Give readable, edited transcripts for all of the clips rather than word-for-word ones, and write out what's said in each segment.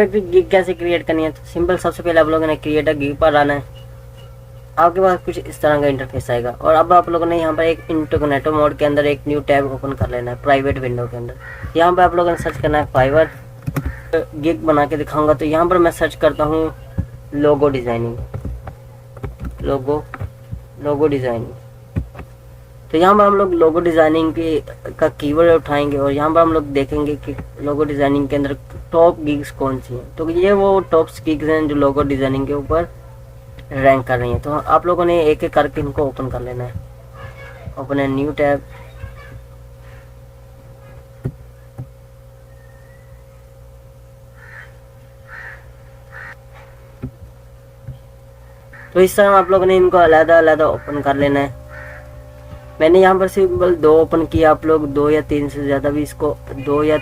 Gig कैसे create करनी है, तो सिंपल, सबसे पहले आप लोगों ने क्रिएट अ गिग पर आना है। आपके पास कुछ इस तरह का इंटरफेस आएगा और अब आप लोगों ने यहाँ पर एक इंकोग्निटो मोड के अंदर एक न्यू टैब ओपन कर लेना है प्राइवेट विंडो के अंदर। यहाँ पर आप लोगों ने सर्च करना है फाइवर। गिग बना के दिखाऊंगा, तो यहाँ पर मैं सर्च करता हूँ लोगो डिजाइनिंग, लोगो डिजाइनिंग। तो यहाँ पर हम लोग लोगो डिजाइनिंग का कीवर्ड उठाएंगे और यहाँ पर हम लोग देखेंगे कि लोगो डिजाइनिंग के अंदर टॉप गिग्स कौन सी हैं। तो ये वो टॉप गिग्स हैं जो लोगो डिजाइनिंग के ऊपर रैंक कर रही हैं। तो आप लोगों ने एक एक करके इनको ओपन कर लेना है। ओपन है न्यू टैब। तो इस तरह आप लोगों ने इनको अलग अलग ओपन कर लेना है। मैंने यहाँ पर सिंपल 2 ओपन किया, आप लोग 2 या 3 से ज़्यादा भी इसको 2 या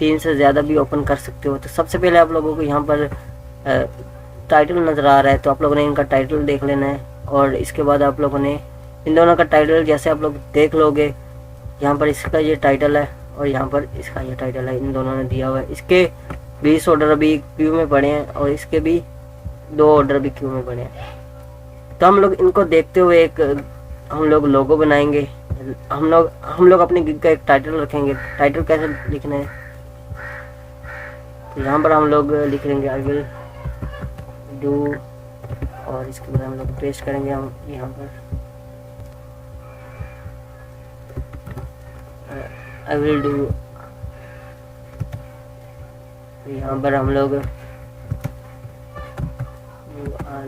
3 से ज़्यादा भी ओपन कर सकते हो। तो सबसे पहले आप लोगों को यहाँ पर टाइटल नज़र आ रहा है, तो आप लोगों ने इनका टाइटल देख लेना है। और इसके बाद आप लोगों ने इन दोनों का टाइटल जैसे आप लोग देख लोगे, यहाँ पर इसका ये टाइटल है और यहाँ पर इसका ये टाइटल है, इन दोनों ने दिया हुआ है। इसके 20 ऑर्डर अभी क्यू में पड़े हैं और इसके भी 2 ऑर्डर भी क्यू में पड़े हैं। तो हम लोग इनको देखते हुए एक हम लोग लोगो बनाएंगे। हम लोग अपने गिग का एक टाइटल रखेंगे। टाइटल कैसे लिखना है, तो यहाँ पर हम लोग लिख लेंगे आई विल डू, और इसके बाद हम लोग पेस्ट करेंगे हम यहाँ पर आई विल डू। यहाँ पर हम लोग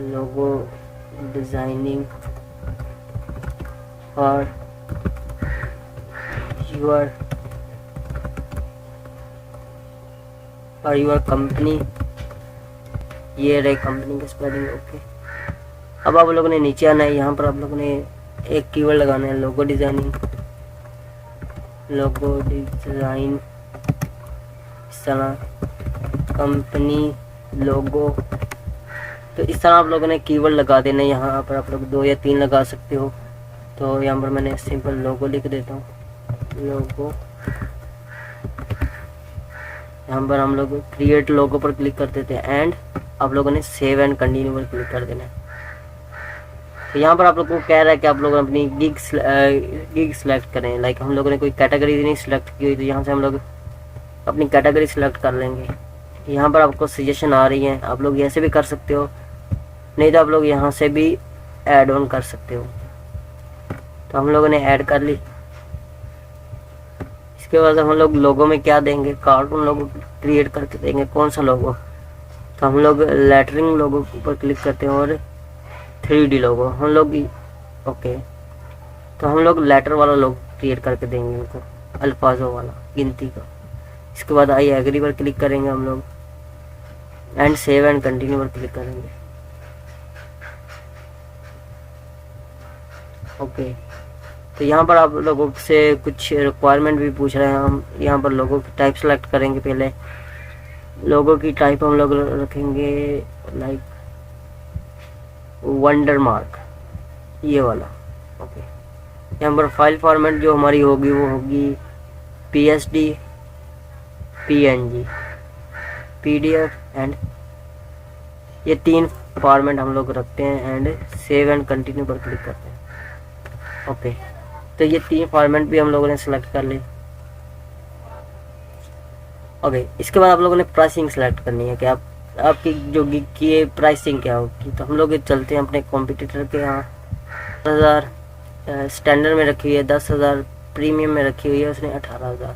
लोगो डिजाइनिंग और योर कंपनी, ये रहे कंपनी का स्पेलिंग। ओके, अब आप लोगों ने नीचे आना है। यहाँ पर आप लोगों ने एक कीवर्ड लगाना है लोगो डिजाइनिंग, लोगो डिजाइन, इस तरह कंपनी लोगो। तो इस तरह आप लोगों ने कीवर्ड लगा देना है। यहाँ पर आप लोग 2 या 3 लगा सकते हो। तो यहाँ पर मैंने सिंपल लोगो लिख देता हूँ, लोगो। यहाँ पर हम लोग क्रिएट लोगो पर क्लिक कर देते हैं एंड आप लोगों ने सेव एंड कंटिन्यू पर क्लिक कर देना है। तो यहाँ पर आप लोगों को कह रहा है कि आप लोग अपनी गिग सिलेक्ट करें। लाइक हम लोगों ने कोई कैटेगरी नहीं सिलेक्ट की हुई, तो यहाँ से हम लोग अपनी कैटेगरी सिलेक्ट कर लेंगे। यहाँ पर आपको सजेशन आ रही है, आप लोग ऐसे भी कर सकते हो, नहीं तो आप लोग यहाँ से भी ऐड ऑन कर सकते हो। तो हम लोगों ने ऐड कर ली। इसके बाद हम लोग लोगो में क्या देंगे, कार्टून लोगो क्रिएट करके देंगे। कौन सा लोगो, तो हम लोग लेटरिंग लोगो पर क्लिक करते हैं और 3D लोगो हम लोग। ओके, तो हम लोग लेटर वाला लोगो क्रिएट करके देंगे उनको, अल्फाजों वाला, गिनती का। इसके बाद आई एग्री पर क्लिक करेंगे हम लोग एंड सेव एंड कंटिन्यू पर क्लिक करेंगे। ओके, तो यहाँ पर आप लोगों से कुछ रिक्वायरमेंट भी पूछ रहे हैं। हम यहाँ पर लोगों की टाइप सेलेक्ट करेंगे। पहले लोगों की टाइप हम लोग रखेंगे लाइक वंडर मार्क, ये वाला। ओके, यहाँ पर फाइल फॉर्मेट जो हमारी होगी वो होगी PSD, PNG, PDF एंड ये 3 फॉर्मेट हम लोग रखते हैं एंड सेव एंड कंटिन्यू पर क्लिक करते हैं। ओके, तो ये 3 फॉर्मेट भी हम लोगों ने सेलेक्ट कर ली। ओके, इसके बाद आप लोगों ने प्राइसिंग सेलेक्ट करनी है कि आपकी जो गिग की है प्राइसिंग क्या होगी। तो हम लोग चलते हैं अपने कॉम्पिटिटर के यहाँ। 10,000 स्टैंडर्ड में रखी हुई है, 10,000 प्रीमियम में रखी हुई है उसने 18,000।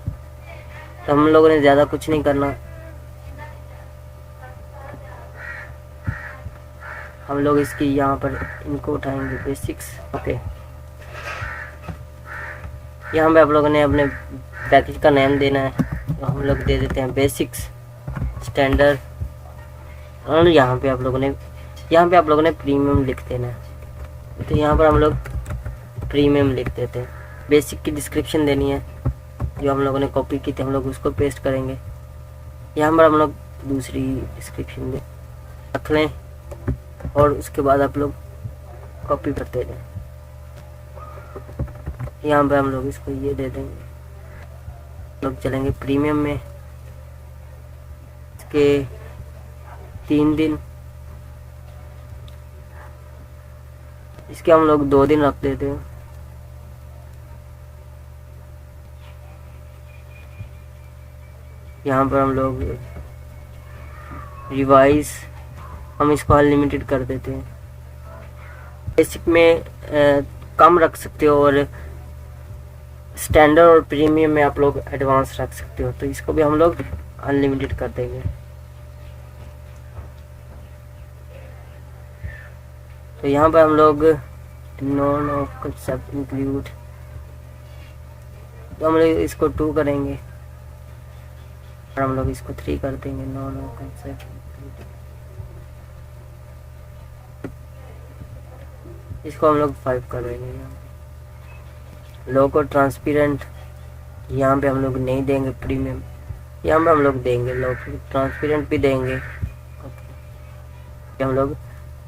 तो हम लोगों ने ज़्यादा कुछ नहीं करना, हम लोग इसकी यहाँ पर इनको उठाएंगे बेसिक्स। ओके, यहाँ पे आप लोगों ने अपने पैकेज का नेम देना है। तो हम लोग दे देते हैं बेसिक्स स्टैंडर्ड, और यहाँ पे आप लोगों ने प्रीमियम लिख देना है। तो यहाँ पर हम लोग प्रीमियम लिख देते हैं। बेसिक की डिस्क्रिप्शन देनी है, जो हम लोगों ने कॉपी की थी हम लोग उसको पेस्ट करेंगे। यहाँ पर हम लोग दूसरी डिस्क्रिप्शन रख लें और उसके बाद आप लोग कॉपी करते जाएं। यहाँ पे हम लोग इसको ये दे देंगे। लोग चलेंगे प्रीमियम में, इसके 3 दिन, इसके हम लोग 2 दिन रख देते हैं। यहाँ पर हम लोग रिवाइज, हम इसको अनलिमिटेड कर देते हैं। बेसिक में कम रख सकते हो और स्टैंडर्ड और प्रीमियम में आप लोग एडवांस रख सकते हो, तो इसको भी हम लोग अनलिमिटेड कर देंगे। तो यहाँ पर हम लोग नॉन ऑफ कंसेप्ट इंक्लूड, तो हम लोग इसको 2 करेंगे और हम लोग इसको 3 कर देंगे। नॉन ऑफ कंसेप्ट, इसको हम लोग 5 कर देंगे। लोगो ट्रांसपेरेंट यहाँ पे हम लोग नहीं देंगे, प्रीमियम यहाँ पे हम लोग देंगे, लोगो ट्रांसपेरेंट भी देंगे। हम लोग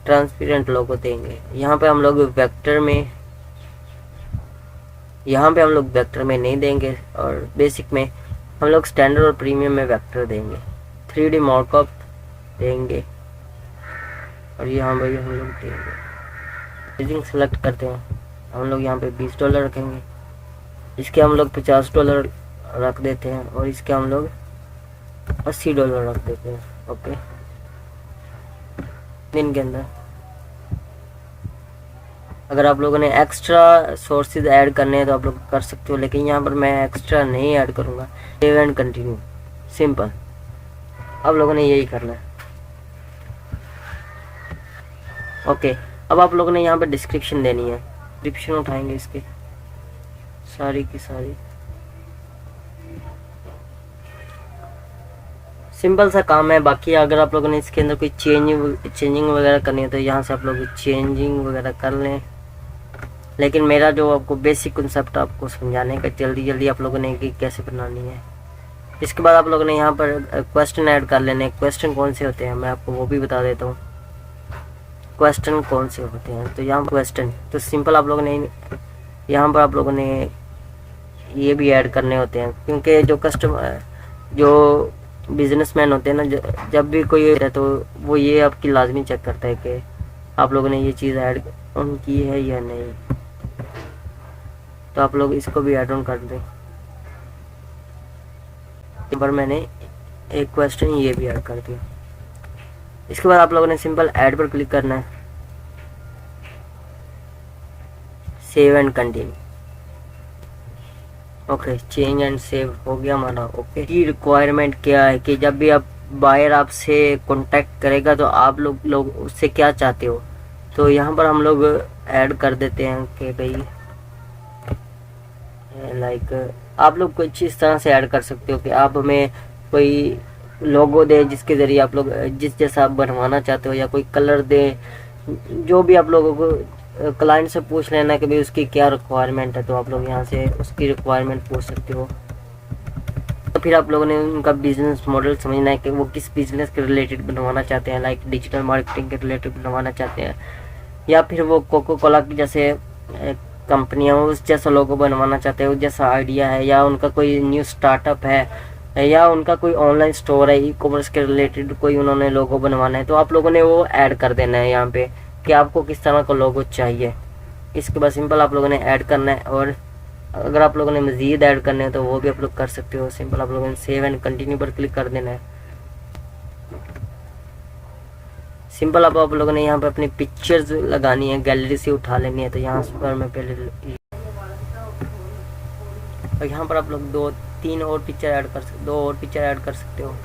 ट्रांसपेरेंट लोगो देंगे। यहाँ पे हम लोग वेक्टर में, यहाँ पे हम लोग वेक्टर में नहीं देंगे और बेसिक में हम लोग स्टैंडर्ड और प्रीमियम में वेक्टर देंगे। 3D मार्कअप देंगे और यहाँ पे हम लोग देंगे। रेटिंग सेलेक्ट करते हैं, हम लोग यहाँ पे $20 रखेंगे। इसके हम लोग $50 रख देते हैं और इसके हम लोग $80 रख देते हैं। ओके, दिन के अंदर अगर आप लोगों ने एक्स्ट्रा सोर्सेज ऐड करने हैं तो आप लोग कर सकते हो, लेकिन यहाँ पर मैं एक्स्ट्रा नहीं ऐड करूँगा। सेव एंड कंटिन्यू, सिंपल, आप लोगों ने यही करना है। ओके, अब आप लोगों ने यहाँ पे डिस्क्रिप्शन देनी है। डिस्क्रिप्शन उठाएंगे इसके सारी की सारी, सिंपल सा काम है। बाकी अगर आप लोगों ने इसके अंदर कोई चेंजिंग वगैरह करनी है तो यहाँ से आप लोग चेंजिंग वगैरह कर लें, लेकिन मेरा जो आपको बेसिक कंसेप्ट आपको समझाने का जल्दी आप लोगों ने कि कैसे बनानी है। इसके बाद आप लोगों ने यहाँ पर क्वेश्चन ऐड कर लेने। क्वेश्चन कौन से होते हैं मैं आपको वो भी बता देता हूँ। क्वेश्चन कौन से होते हैं, तो यहाँ क्वेश्चन तो सिंपल आप लोगों ने यहाँ पर आप लोगों ने ये भी ऐड करने होते हैं, क्योंकि जो कस्टमर, जो बिजनेसमैन होते हैं ना, जब भी कोई है तो वो ये आपकी लाजमी चेक करता है कि आप लोगों ने ये चीज़ ऐड ऑन की है या नहीं, तो आप लोग इसको भी ऐड ऑन कर दें। पर मैंने एक क्वेश्चन ये भी ऐड कर दिया। इसके बाद आप लोगों ने सिंपल ऐड पर क्लिक करना है, save and continue. Okay, change and save हो गया हमारा। ओके, की रिक्वायरमेंट क्या है कि जब भी आप बायर आपसे कांटेक्ट करेगा तो आप लोग उससे क्या चाहते हो, तो यहाँ पर हम लोग ऐड कर देते हैं कि भाई लाइक आप लोग कुछ इस तरह से ऐड कर सकते हो कि आप हमें कोई लोगो दे जिसके ज़रिए आप लोग जिस जैसा आप बनवाना चाहते हो, या कोई कलर दे, जो भी आप लोगों को क्लाइंट से पूछ लेना कि भाई उसकी क्या रिक्वायरमेंट है, तो आप लोग यहाँ से उसकी रिक्वायरमेंट पूछ सकते हो। तो फिर आप लोगों ने उनका बिजनेस मॉडल समझना है कि वो किस बिजनेस के रिलेटेड बनवाना चाहते हैं, लाइक डिजिटल मार्केटिंग के रिलेटेड बनवाना चाहते हैं, या फिर वो कोको कोला की जैसे कंपनियाँ उस जैसा लोगो बनवाना चाहते हैं, उस जैसा आइडिया है, या उनका कोई न्यू स्टार्टअप है, या उनका कोई ऑनलाइन स्टोर है, ई कॉमर्स के रिलेटेड कोई उन्होंने लोगो बनवाना है, तो आप लोगों ने वो ऐड कर देना है यहाँ पे कि आपको किस तरह का लोगो चाहिए। इसके बाद सिंपल आप लोगों ने ऐड करना है, और अगर आप लोगों ने मज़ीद ऐड करने हैं तो वो भी आप लोग कर सकते हो। सिंपल आप लोगों ने सेव एंड कंटिन्यू पर क्लिक कर देना है। सिंपल आप लोगों ने यहाँ पर अपनी पिक्चर्स लगानी है, गैलरी से उठा लेनी है, तो यहाँ पर मैं पहले, और यहाँ पर आप लोग 2-3 और पिक्चर ऐड कर सकते, 2 और पिक्चर ऐड कर सकते हो।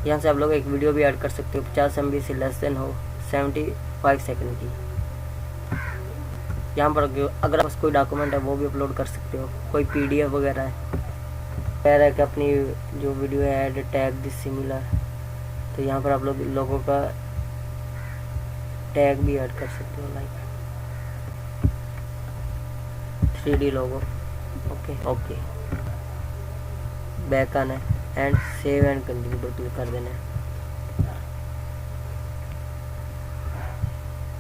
यहाँ से आप लोग एक वीडियो भी ऐड कर सकते हो, 50 MB से लेस देन हो, 75 सेकंड की। यहाँ पर अगर आप कोई डॉक्यूमेंट है वो भी अपलोड कर सकते हो, कोई PDF वगैरह है, कह रहा है कि अपनी जो वीडियो है ऐड टैग दिस सिमिलर, तो यहाँ पर आप लोग लोगों का टैग भी ऐड कर सकते हो, लाइक 3D लोगो। ओके, बैक आना है एंड सेव एंड कंटिन्यू पर क्लिक कर देना है।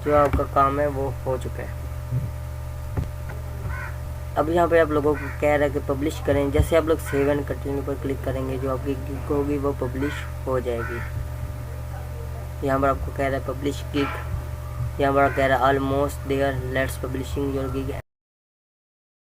जो आपका काम है वो हो चुका है। अब यहाँ पे आप लोगों को कह रहा है कि पब्लिश करें। जैसे आप लोग सेव एंड कंटिन्यू पर क्लिक करेंगे, जो आपकी गिग होगी वो पब्लिश हो जाएगी। यहाँ पर आपको कह रहा है पब्लिश गिग, यहाँ पर कह रहा है almost there let's publishing your gig.